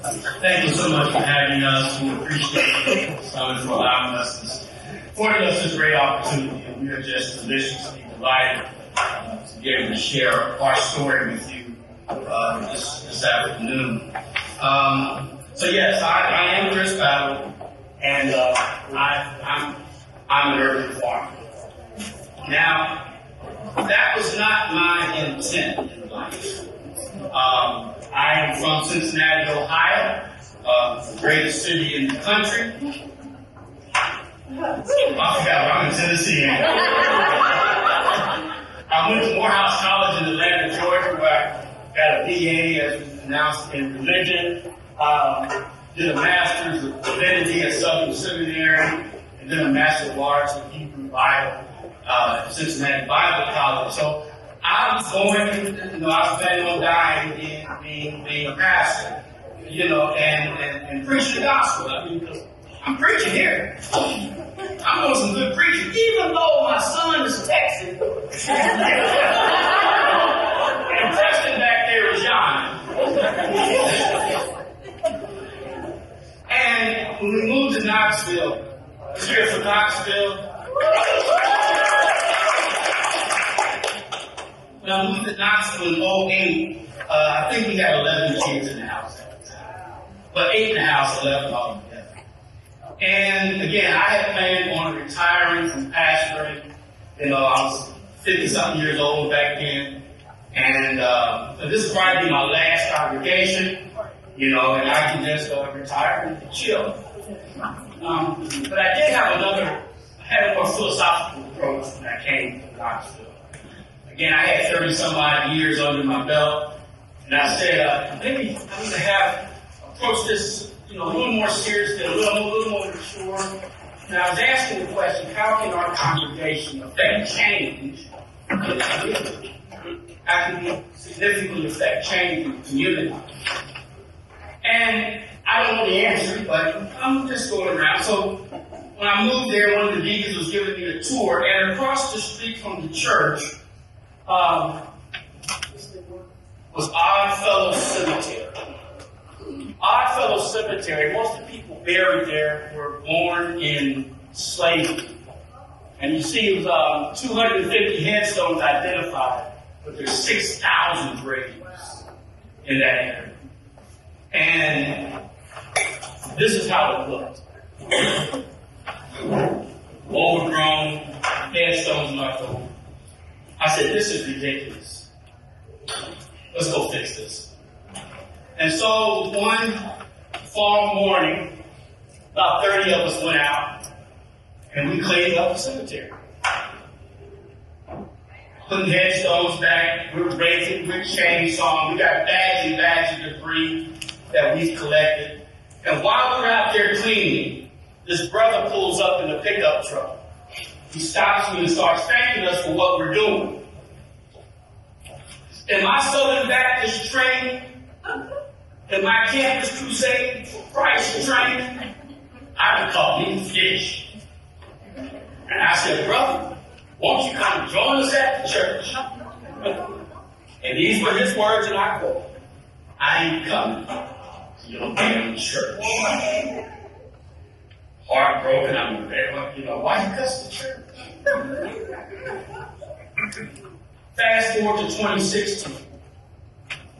Thank you so much for having us. We appreciate it. So for allowing us, affording us this great opportunity. And we are just deliciously delighted to be able to share our story with you this afternoon. So yes, I am Chris Battle, and I'm an urban farmer. Now, that was not my intent in life. I am from Cincinnati, Ohio, the greatest city in the country. I forgot I'm in Tennessee. I went to Morehouse College in Atlanta, Georgia, where I got a BA, as was announced, in religion. Did a master's of Divinity at Southern Seminary, and then a Master of Arts in Hebrew Bible at Cincinnati Bible College. So I was going, I was planning on dying being a pastor, and preaching the gospel. I mean, because I'm preaching here. I'm doing some good preaching, even though my son is Texan. And Preston back there is John. And when we moved to Knoxville, here from Knoxville, when I moved to Knoxville in 2008, I think we had 11 kids in the house at the time. But 8 in the house, 11 altogether. And again, I had planned on retiring from pastoring. I was 50-something years old back then. And this would probably be my last congregation, and I can just go and retire and chill. But I did have I had a more philosophical approach when I came to Knoxville. Again, I had 30-some-odd years under my belt, and I said, maybe I need to approach this, a little more seriously, a little more mature. And I was asking the question, how can our congregation affect change in the community? How can we significantly affect change in the community? And I don't know the answer, but I'm just going around. So when I moved there, one of the deacons was giving me a tour, and across the street from the church was Oddfellow Cemetery. Oddfellow Cemetery, most of the people buried there were born in slavery. And you see, it was 250 headstones identified, but there's 6,000 graves in that area. And this is how it looked. Overgrown, headstones left over. I said, this is ridiculous. Let's go fix this. And so one fall morning, about 30 of us went out, and we cleaned up the cemetery. Putting headstones back, we were raising with chainsaw, we got bags and bags of debris that we collected. And while we're out there cleaning, this brother pulls up in a pickup truck. He stops me and starts thanking us for what we're doing. In my Southern Baptist training, in my campus crusade for Christ training, I would call him fish. And I said, brother, won't you come join us at the church? And these were his words, and I quote, I ain't coming to your damn church. Heartbroken, I'm there. Why you cuss the church? Fast forward to 2016.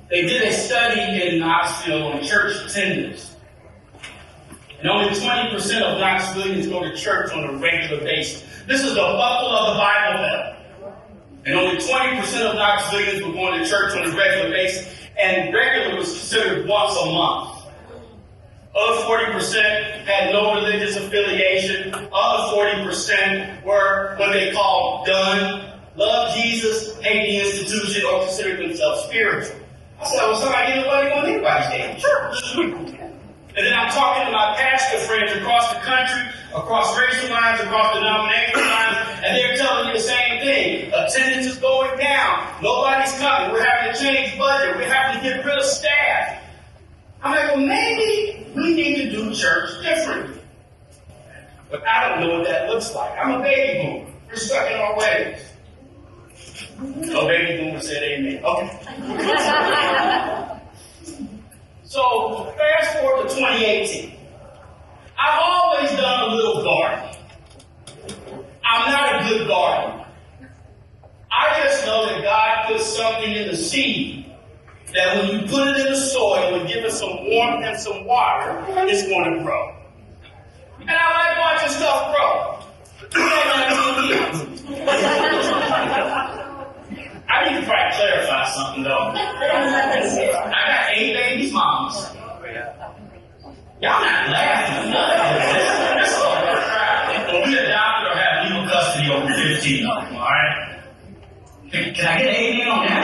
They did a study in Knoxville on church attendance. And only 20% of Knoxvillians go to church on a regular basis. This is the buckle of the Bible Belt. And only 20% of Knoxvillians were going to church on a regular basis. And regular was considered once a month. Other 40% had no religious affiliation. Other 40% were what they call done, love Jesus, hate the institution, or consider themselves spiritual. I said, well, somebody, anybody going to anybody's damn church. And then I'm talking to my pastor friends across the country, across racial lines, across denominational lines, and they're telling me the same thing. Attendance is going down. Nobody's coming. We're having to change budget. We're having to get rid of staff. I'm like, well, maybe we need to do church differently. But I don't know what that looks like. I'm a baby boomer. We're stuck in our ways. No baby boomer said amen. Okay. So fast forward to 2018. I've always done a little gardening. I'm not a good gardener. I just know that God put something in the seed that when you put it in the soil and give it some warmth and some water, it's going to grow. And I like watching stuff grow. I need to probably clarify something though. I got 8 babies' moms. Y'all not laughing. This is all crap. When we adopted or have legal custody over 15 of them, alright? Can I get an amen on that?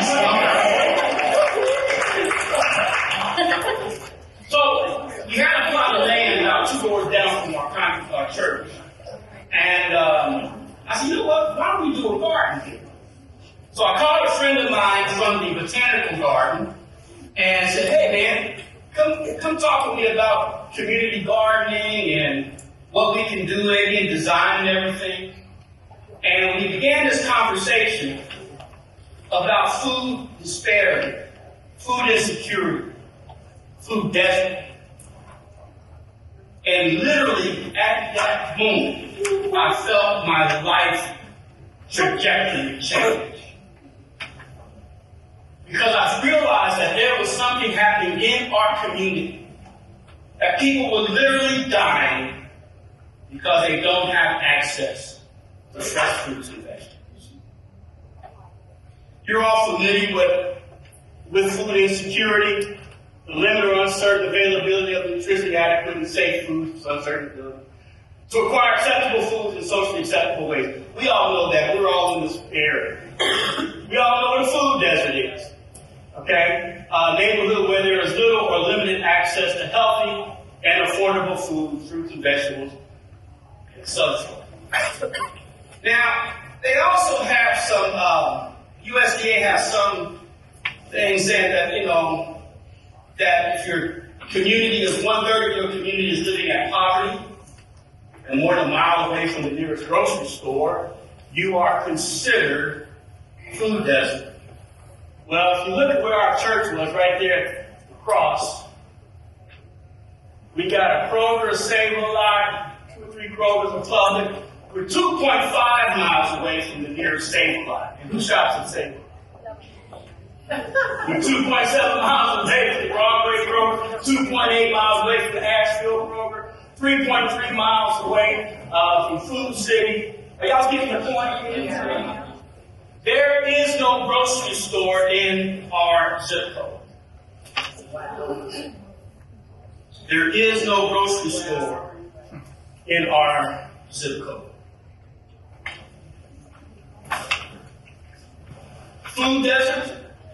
So, we had a plot of land about 2 doors down from our church. And I said, you know what? Why don't we do a garden here? So I called a friend of mine from the botanical garden and said, hey man, come talk with me about community gardening and what we can do maybe in design and everything. And we began this conversation about food disparity, food insecurity, food desert. And literally at that moment, I felt my life trajectory change. Because I realized that there was something happening in our community. That people were literally dying because they don't have access to fresh fruits and vegetables. You're all familiar with food insecurity, the limited or uncertain availability of nutritionally adequate and safe foods, uncertain ability, to acquire acceptable foods in socially acceptable ways. We all know that. We're all in this area. We all know what a food desert is. Okay? A neighborhood where there is little or limited access to healthy and affordable food, fruits and vegetables, and so forth. Now, they also have some, USDA has some things saying that, that if your community is 1/3 of your community is living at poverty and more than a mile away from the nearest grocery store, you are considered food desert. Well, if you look at where our church was, right there across, we got a Kroger, a Save-A-Lot, 2 or 3 Krogers, a Publix. We're 2.5 miles away from the nearest Save-A-Lot. And who shops at Save-A-Lot? We're 2.7 miles away from the Broadway Kroger, 2.8 miles away from the Asheville Kroger, 3.3 miles away from Food City. Are y'all getting the point? There is no grocery store in our zip code. There is no grocery store in our zip code. Food deserts,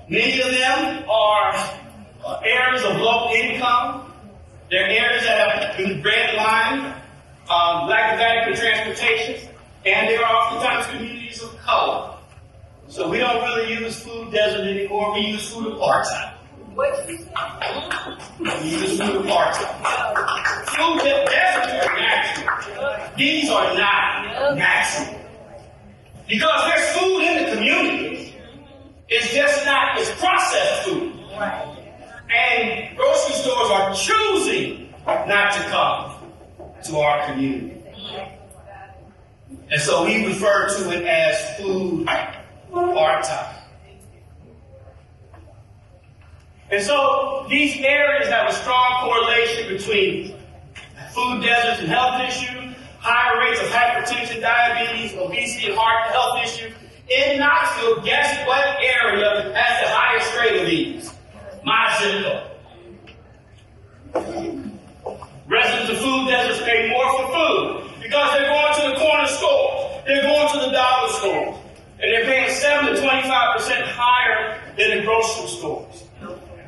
many of them are areas of low income. They're areas that have been redlined, lack of adequate transportation, and there are oftentimes communities of color. So we don't really use food desert anymore. We use food apartheid. We use food apartheid. Food deserts are natural. These are not natural. Because there's food in the community. It's just not, it's processed food. And grocery stores are choosing not to come to our community. And so we refer to it as food apartheid. And so these areas have a strong correlation between food deserts and health issues, higher rates of hypertension, diabetes, obesity, and heart health issues. In Knoxville, guess what area has the highest rate of these? My zip code. Residents of food deserts pay more for food because they're going to the corner stores, they're going to the dollar stores, and they're paying 7 to 25% higher than the grocery stores.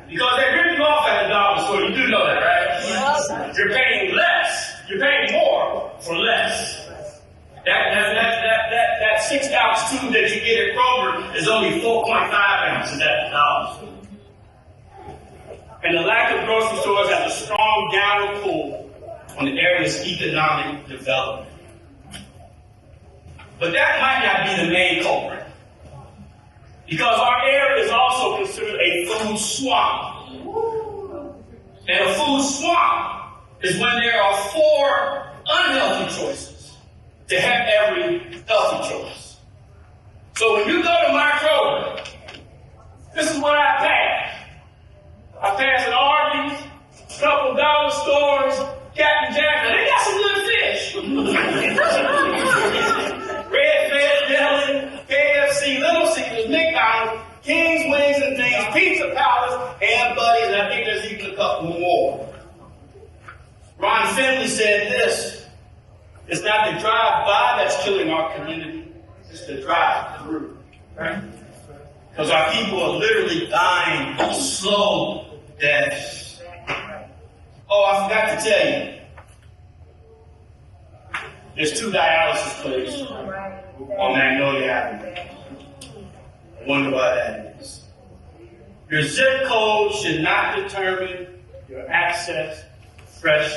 Because they're ripping off at the dollar store. You do know that, right? You're paying less. You're paying more for less. That 6-ounce tube that you get at Kroger is only 4.5 ounces at the dollar store. And the lack of grocery stores has a strong downward pull on the area's economic development. But that might not be the main culprit. Because our area is also considered a food swamp. And a food swamp is when there are 4 unhealthy choices to have every healthy choice. So when you go to my Kroger, this is what I pass. I pass an Arby's, a couple dollar stores, Captain Jack, and they got some good fish. Red Deli, KFC, Little Caesars, McDonald's, King's Wings and Things, Pizza Palace, and Buddies, and I think there's even a couple more. Ron Finley said this: it's not the drive-by that's killing our community, it's the drive-through. Right? Because our people are literally dying slow deaths. Oh, I forgot to tell you. There's 2 dialysis clinics on Magnolia Avenue. I wonder why that is. Your zip code should not determine your access to fresh,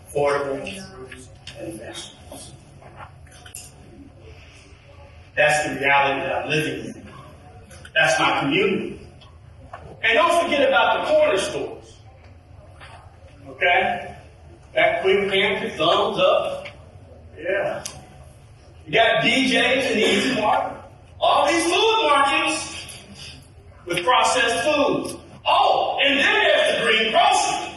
affordable fruits and vegetables. That's the reality that I'm living in. That's my community. And don't forget about the corner stores. Okay? That quick pantry, thumbs up. Yeah. You got DJs and Easy Market. All these food markets with processed foods. Oh, and then there's the green grocery.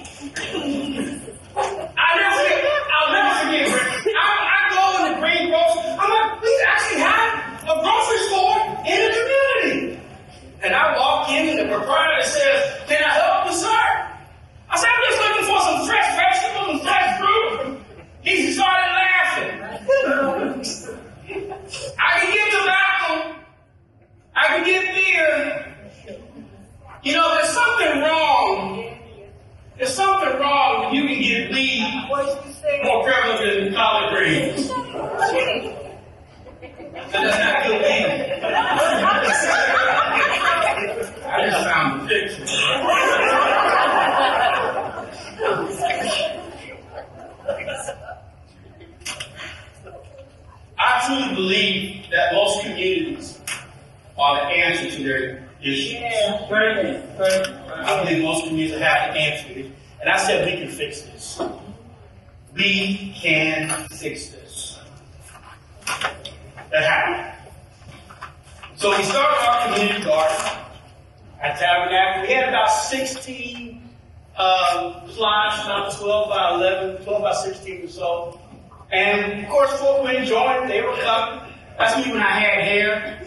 I'll never forget. I go in the green grocery. I'm like, we actually have a grocery store in the community. And I walk in and the proprietor says, "Can I help you, sir?" I said, "I'm just looking for some fresh vegetables and fresh fruit." He started laughing. I can get tobacco. I can get beer. You know, there's something wrong. There's something wrong when you can get weed more prevalent than collard greens. So that's not good weed. I just found the picture. I truly believe that most communities are the answer to their issues. I believe most communities have the answer to it. And I said we can fix this. We can fix this. That happened. So we started our community garden at Tabernacle. We had about 16 plots, about 12 by 11, 12 by 16 or so. And, of course, folk were enjoying it. They were coming. That's me when I had hair.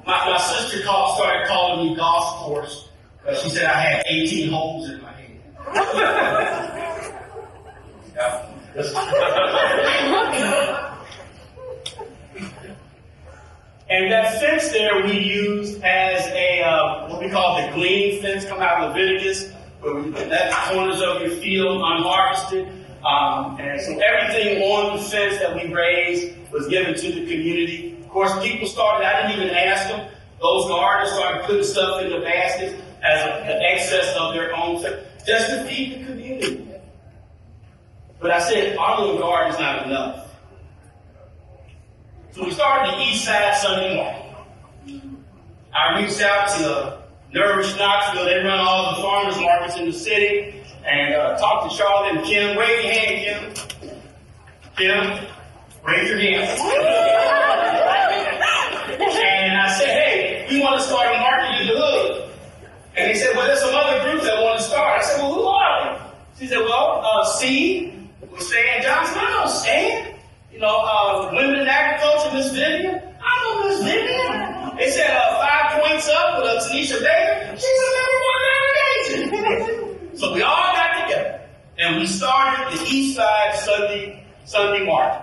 My sister started calling me golf course because she said I had 18 holes in my head. And that fence there we used as a, what we call the gleaning fence, come out of Leviticus, where we let the corners of your field unharvested. And so everything on the fence that we raised was given to the community. Of course, people started, I didn't even ask them, those gardeners started putting stuff in the baskets as the excess of their own, just to feed the community. But I said, our little garden is not enough. So we started the Eastside Sunday Market. I reached out to East Knoxville. They run all the farmers markets in the city. And talked to Charlotte and Kim. Wave your hand, Kim. Kim, raise your hand. And I said, hey, we want to start a market in the hood. And they said, well, there's some other groups that want to start. I said, well, who are they? She said, well, Seed, with Stan Johnson. I know Stan. You know, Women in Agriculture, Miss Vivian. I know Miss Vivian. They said 5 Points Up with Tanisha Baker. She's a member of the delegation. So we all got together, and we started the Eastside Sunday Market.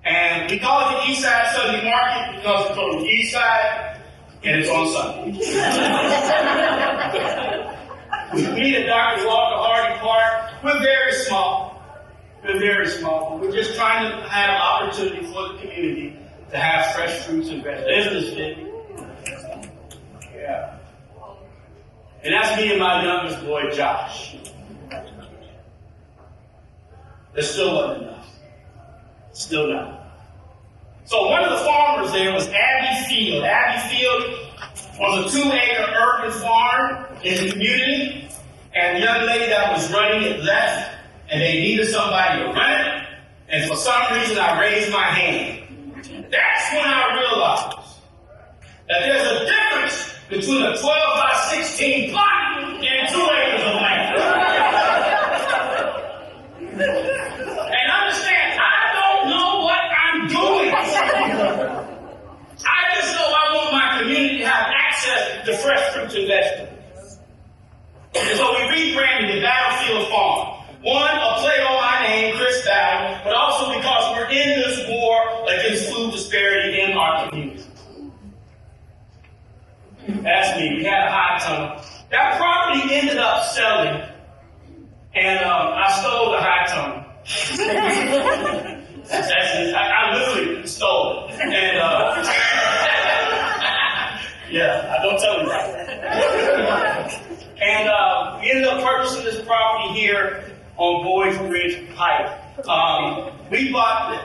And we call it the Eastside Sunday Market because it's on the east side, and it's on Sunday. We meet at Dr. Walker Hardy Park. We're very small. We're just trying to have an opportunity for the community to have fresh fruits and vegetables. Isn't it? Yeah. And that's me and my youngest boy, Josh. There still wasn't enough. Still not. So one of the farmers there was Abbey Field. Abbey Field was a 2-acre urban farm in the community. and the young lady that was running it left, and they needed somebody to run it, and for some reason I raised my hand. That's when I realized that there's a difference between a 12-by-16 plot and 2 acres of land. And understand, I don't know what I'm doing. I just know I want my community to have access to fresh fruits and vegetables. And so we rebranded the Battlefield Farm. One, a play on my name, Chris Battle, but also because we're in this war against food disparity in our community. That's me. We had a high tunnel. That property ended up selling, and I stole the high tunnel. I literally stole it. And yeah, I don't tell you that. And we ended up purchasing this property here on Boys Bridge Pike. We bought it.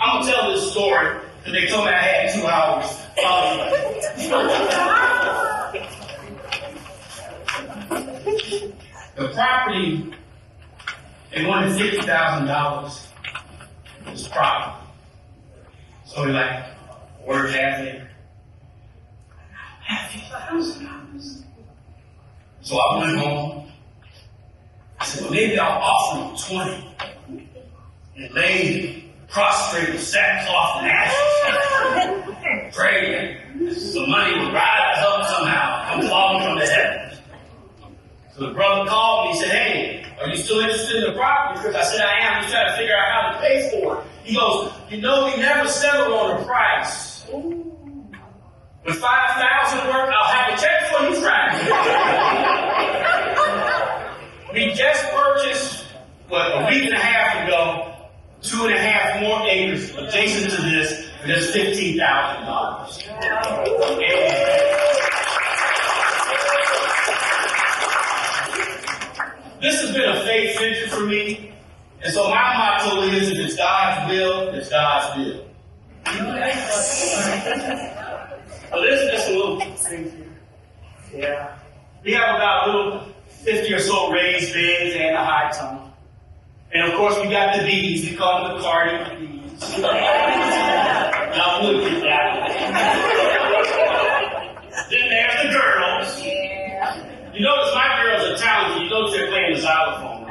I'm going to tell this story because they told me I had 2 hours. The property, they wanted $50,000 was property. So we ordered half acre. $50,000. So I went home. I said, well, maybe I'll offer them 20. And laid prostrate with sackcloth and ashes. Praying the money would rise up somehow, come falling from the heavens. So the brother called me and said, hey, are you still interested in the property? Because I said, I am. He's trying to figure out how to pay for it. He goes, we never settle on a price. With $5,000 work, I'll have a check for you Friday. We just purchased, a week and a half ago, 2.5 more acres adjacent to this, and that's $15,000. This has been a faith venture for me, and so my motto is, if it's God's will, it's God's will. Well, this is just a little thing here. Yeah. We have about a little 50 or so raised beds and a high tunnel. And of course, we got the bees. We call them the Cardi bees. Now, look at that. Then there's the girls. You notice my girls are talented. You notice they're playing the xylophone.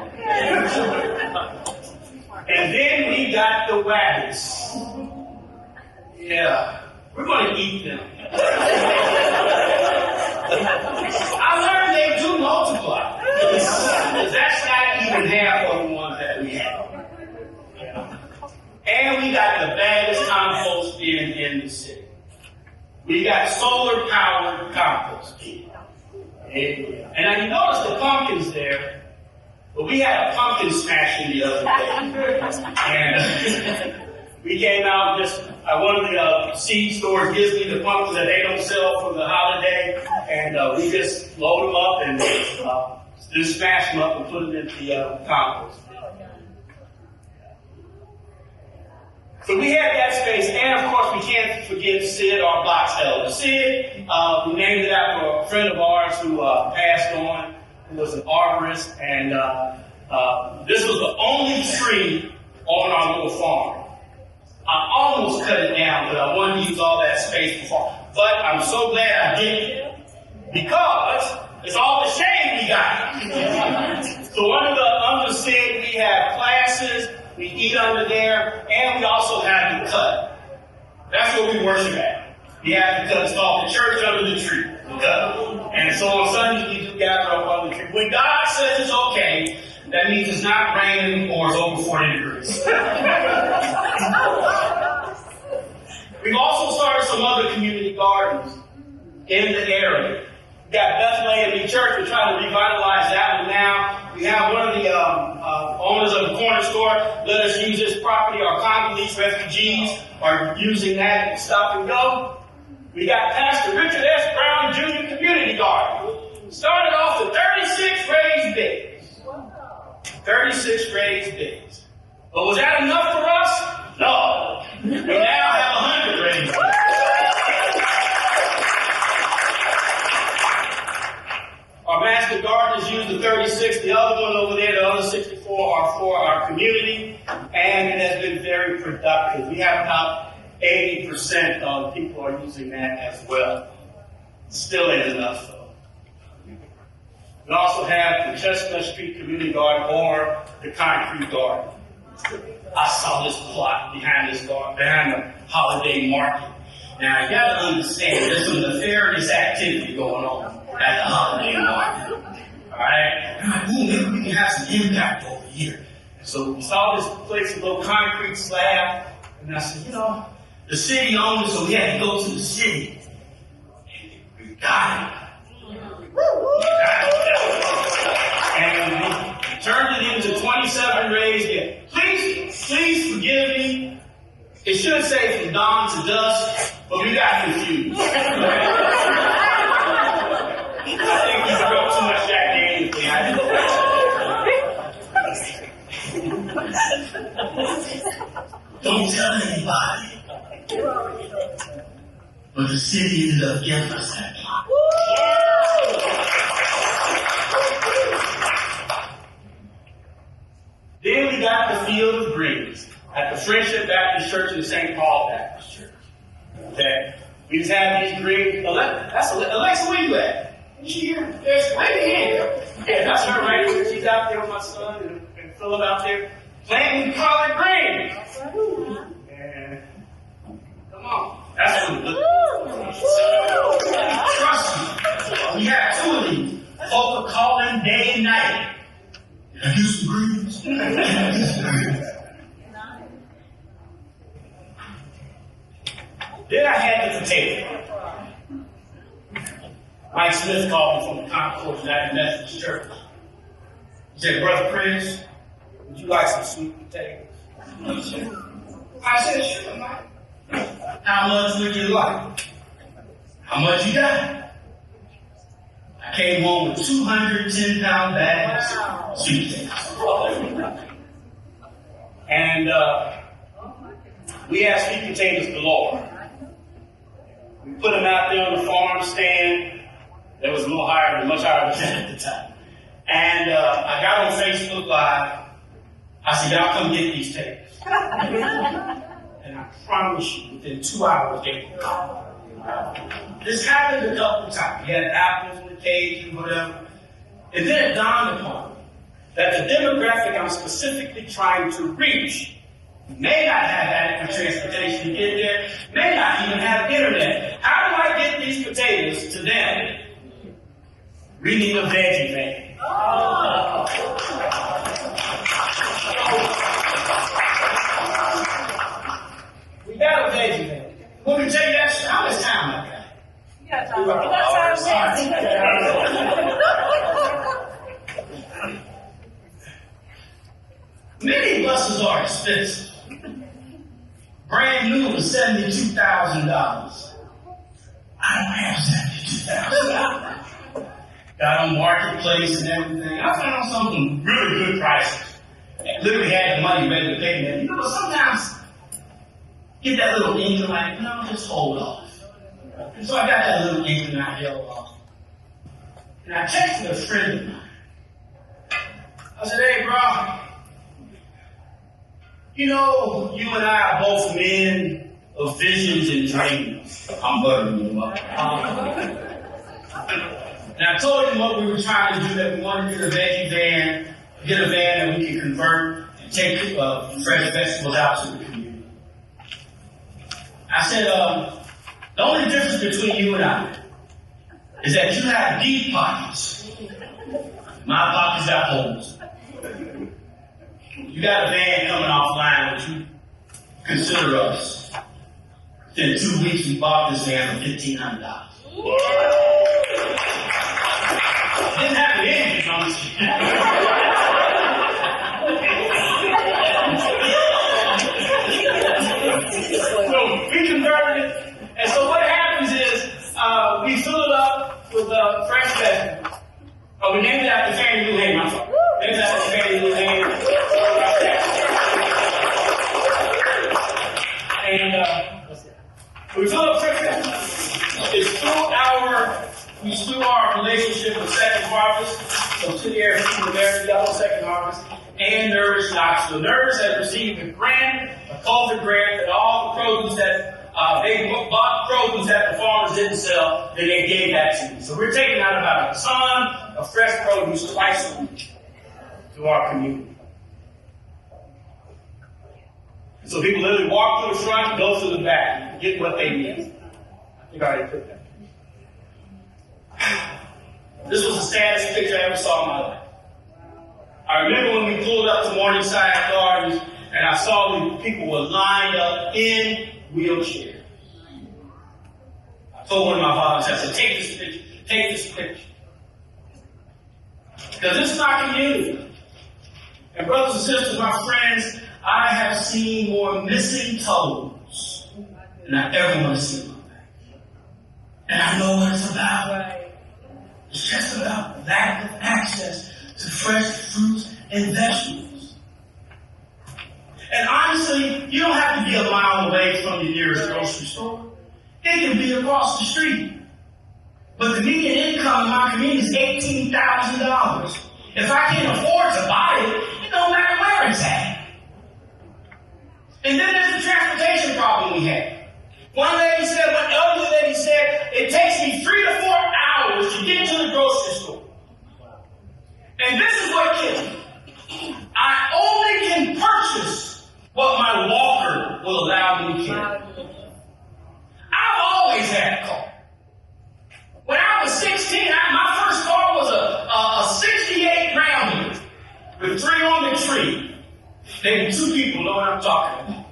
And then we got the wabbits. Yeah. We're going to eat them. I learned they do multiply. That's not even half of the ones that we have. And we got the baddest compost bin in the city. We got solar-powered compost bin. And now you notice the pumpkins there, but we had a pumpkin smashing the other day. And we came out just, one of the seed stores gives me the pumpkins that they don't sell for the holiday, and we just load them up and just smash them up and put them in the compost. So we had that space, and of course we can't forget Sid, our box elder. Sid, we named it after a friend of ours who passed on, who was an arborist, and this was the only tree on our little farm. I almost cut it down, but I wanted to use all that space before. But I'm so glad I didn't, because it's all the shade we got. So under Sid, we have classes, we eat under there, and we also have the cut. That's what we worship at. We have the cut. It's called the church under the tree. The cut. And so on Sundays, we just gather up under the tree. When God says it's okay, that means it's not raining or it's over 40 degrees. We've also started some other community gardens in the area. We got Bethlehem Church. We're trying to revitalize that one now. We have one of the owners of the corner store let us use this property. Our Congolese refugees are using that stop and go. We got Pastor Richard S. Brown Jr. Community Garden. Started off with 36 raised beds. 36 raised beds. But was that enough for us? No. We now have 100 raised beds. Our master the gardeners use the 36. The other one over there, the other 64 are for our community. And it has been very productive. We have about 80% of people are using that as well. Still ain't enough, though. We also have the Chestnut Street Community Garden or the Concrete Garden. I saw this plot behind this garden, behind the holiday market. Now, you got to understand, there's some nefarious activity going on at the holiday market. All right? Maybe we can have some impact over here. So we saw this place, a little concrete slab, and I said, you know, the city owned it, so we had to go to the city. And we got it. And we turned it into 27 raised beds. Please forgive me. It should say from dawn to dusk, but we got confused. I think we broke too much that game. Don't tell anybody. But the city ended up giving us that plot. Then we got the Field of Greens at the Friendship Baptist Church and the St. Paul Baptist Church. Okay? We just have these green. Alexa, where you at? Is she here? There's right here. Yeah, that's her right here. She's out there with my son and Philip out there playing collard greens. And come on. That's what we look. Trust me. We have two of these. Folk are calling day and night. Can I do some greens? Then I had the potato. Mike Smith called me from the Concord United Methodist Church. He said, Brother Chris, would you like some sweet potatoes? I said, sure, Mike. How much would you like? How much you got? I came home with 210-pound bags of sweet potatoes. And we had sweet potatoes galore. We put them out there on the farm stand. That was much higher than at the time. And I got on Facebook Live. I said, y'all come get these tapes. And I promise you, within 2 hours, they were gone. This happened a couple times. We had apples in the cage and whatever. And then it dawned upon me that the demographic I'm specifically trying to reach may not have adequate transportation to get there, may not even have internet. How do I get these potatoes to them? Reading a veggie van. We got a veggie van. Let me tell you that. How much time I got? You got time. Many buses are expensive. Brand new was $72,000. I don't have $72,000. Got on Marketplace and everything. I found something really good prices. I literally had the money ready to pay them. You know, sometimes get that little inkling like, no, just hold off. And so I got that little inkling and I held off. And I texted a friend of mine. I said, hey, bro. You know, you and I are both men of visions and dreams. I'm buttering them up. And I told him what we were trying to do, that we wanted to get a veggie van, get a van that we can convert and take fresh vegetables out to the community. I said, the only difference between you and I is that you have deep pockets. My pockets got holes. You got a van coming offline, would you consider us? Within 2 weeks, we bought this van for $1,500. Didn't have the engine on this. So we converted it, and so what happens is we fill it up with fresh vegetables. Oh, we named it after Fannie Lou Hamer. I'm sorry. Named it after Fannie Lou Hamer. And we fill up fresh vegetables. It's through our relationship with Second Harvest Yellow Second Harvest, and Nourish Knoxville. Nourish has received a grant, a culture grant, that all the produce that they bought produce that the farmers didn't sell, and they gave that to me. So we're taking out about a ton of fresh produce twice a week to our community. So people literally walk through the front, go to the back, and get what they need. I think I already put that. This was the saddest picture I ever saw in my life. I remember when we pulled up to Morningside Gardens, and I saw the people were lined up in wheelchairs. I told one of my volunteers, I said, take this picture. Because this is our community. And brothers and sisters, my friends, I have seen more missing toes than I ever want to see in my life. And I know what it's about. It's just about lack of access to fresh fruits and vegetables. And honestly, you don't have to be a mile away from the nearest grocery store. It can be across the street. But the median income in my community is $18,000. If I can't afford to buy it, it don't matter where it's at. And then there's the transportation problem we have. One elderly lady said, it takes me 3 to 4 hours to get to the grocery store. And this is what kills me. I only can purchase what my walker will allow me to carry. I've always had a car. When I was 16, my first car was a 68 Roundie with 3 on the tree. Maybe 2 people know what I'm talking about.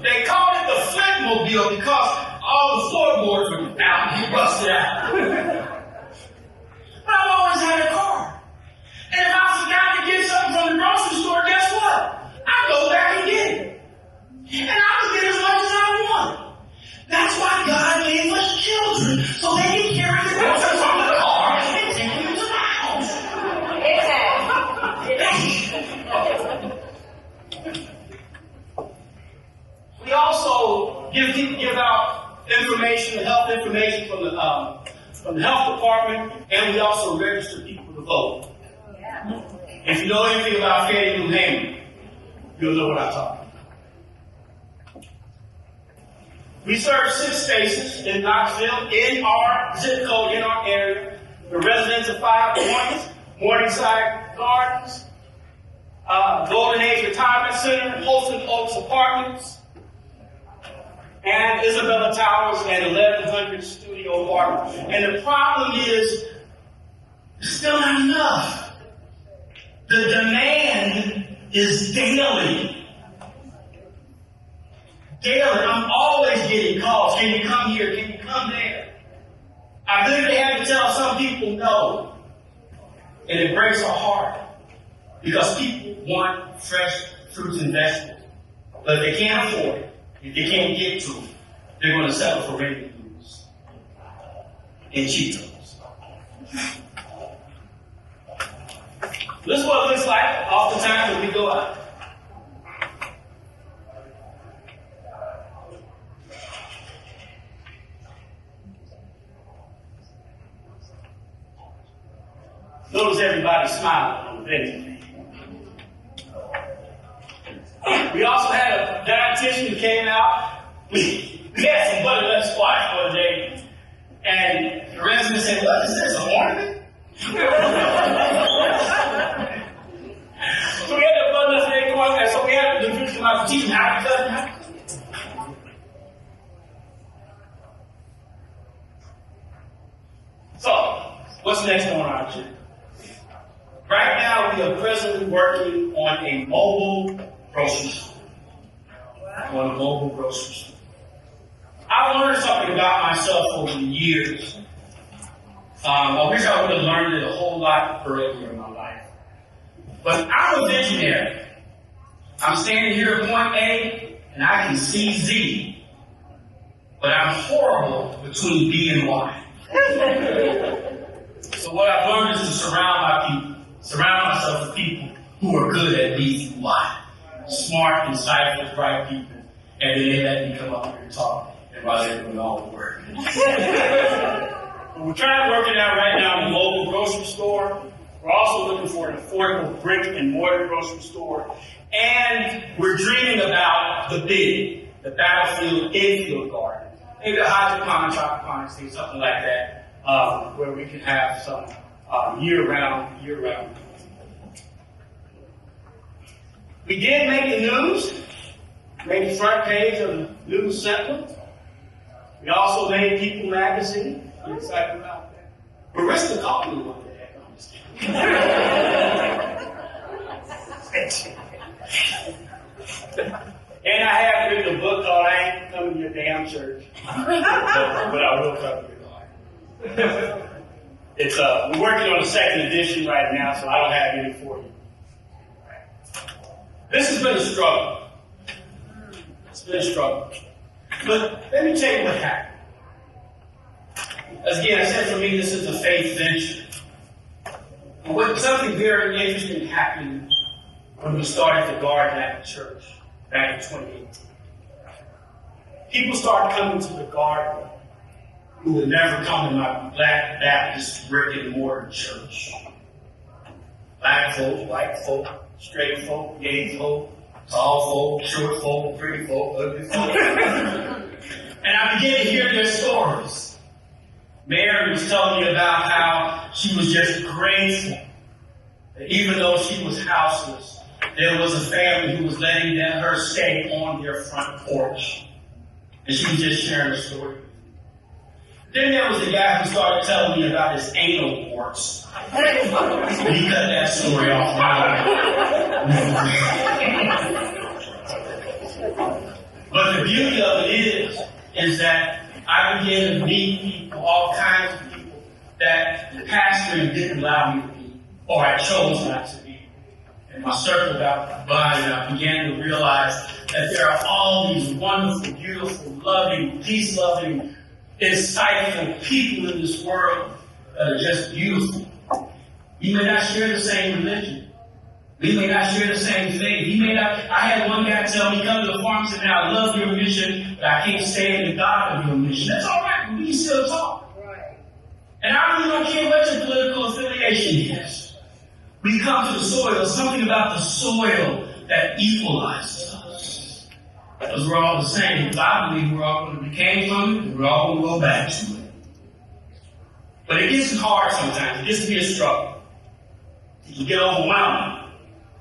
They called it the Flintmobile because all the floorboards were out and rusted out. But I've always had a car. And if I forgot to get something from the grocery store, guess what? I go back and get it. And I can get as much as I want. That's why God gave us children, so they can carry the groceries from the car and take them to the house. We also give out information, health information from the health department, and we also register people to vote. Yeah. If you know anything about Fannie Lou Hamer, you'll know what I'm talking about. We serve 6 spaces in Knoxville, in our zip code, in our area. The residents of 5 Points, Morningside Gardens, Golden Age Retirement Center, Holston Oaks Apartments, and Isabella Towers and 1100 Studio Apartments. And the problem is, it's still not enough. The demand is daily. Daily. I'm always getting calls. Can you come here? Can you come there? I literally had to tell some people no. And it breaks our heart. Because people want fresh fruits and vegetables. But if they can't afford it, if they can't get to it, they're going to settle for ready foods and Cheetos. This is what it looks like oftentimes when we go out. Notice everybody smiling on the face. We also had a dietitian who came out. We had some butternut squash one day, and the resident said, "What is this, an ornament?" So we had the butternut steak going there, so we had to teach them how to cut it. So, what's next on our agenda? Right now, we are presently working on a mobile grocery store. I've learned something about myself over the years. I wish I would have learned it a whole lot earlier in my life. But I'm a visionary. I'm standing here at point A, and I can see Z. But I'm horrible between B and Y. So what I've learned is to surround myself with people who are good at B and Y. Smart, insightful, bright people. And then they let me come up here and talk, and while they're doing all the work. We're trying to work it out right now in the local grocery store. We're also looking for an affordable brick and mortar grocery store. And we're dreaming about the battlefield infield garden. Maybe a hydroponics, aquaponics thing, something like that, where we can have some year-round. We did make the news, made the front page of the News Sentinel. We also made People magazine. I'm excited about that. Barista called me one day. And I have written a book called I Ain't Coming to Your Damn Church. But I will come to your life. It's we're working on the second edition right now, so I don't have any for you. This has been a struggle. It's been a struggle. But let me tell you what happened. As again, I said for me, this is a faith venture. But something very interesting happened when we started the garden at the church back in 2018. People started coming to the garden who would never come to my Black Baptist brick and mortar church. Black folk, white folk, straight folk, gay folk, tall folk, short folk, pretty folk, ugly folk. And I began to hear their stories. Mary was telling me about how she was just grateful that even though she was houseless, there was a family who was letting her stay on their front porch. And she was just sharing a story. Then there was a guy who started telling me about his anal warts. He cut that story off right. But the beauty of it is that I began to meet people, all kinds of people, that the pastor didn't allow me to be, or I chose not to be. And my circle got wide, and I began to realize that there are all these wonderful, beautiful, loving, peace-loving, insightful people in this world that are just beautiful. We may not share the same religion. We may not share the same faith. He may not. I had one guy tell me, come to the farm and say, now I love your mission, but I can't stand the God of your mission. That's all right, but we can still talk. Right. And I really don't care what your political affiliation is. We come to the soil, something about the soil that equalizes us. Because we're all the same. I believe we're all going to be came from it, and we're all going to go back to it. But it gets hard sometimes. It gets to be a struggle. You can get overwhelmed.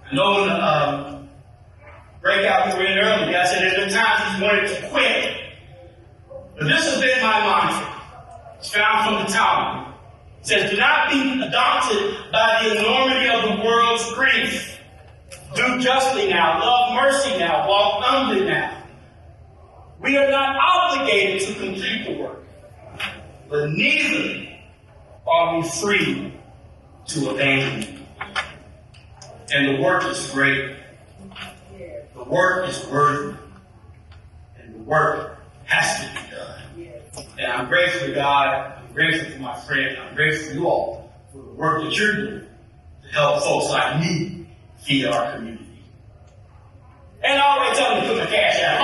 I know in the breakout we were in earlier, I said there's been times he wanted to quit. But this has been my mantra. It's found from the Tomma. It says, do not be adopted by the enormity of the world's grief. Do justly now, love mercy now, walk humbly now. We are not obligated to complete the work, but neither are we free to abandon it. And the work is great. The work is worthy. And the work has to be done. And I'm grateful to God. I'm grateful for my friend. I'm grateful for you all for the work that you're doing to help folks like me feed our community. And I already tell them to put the cash out.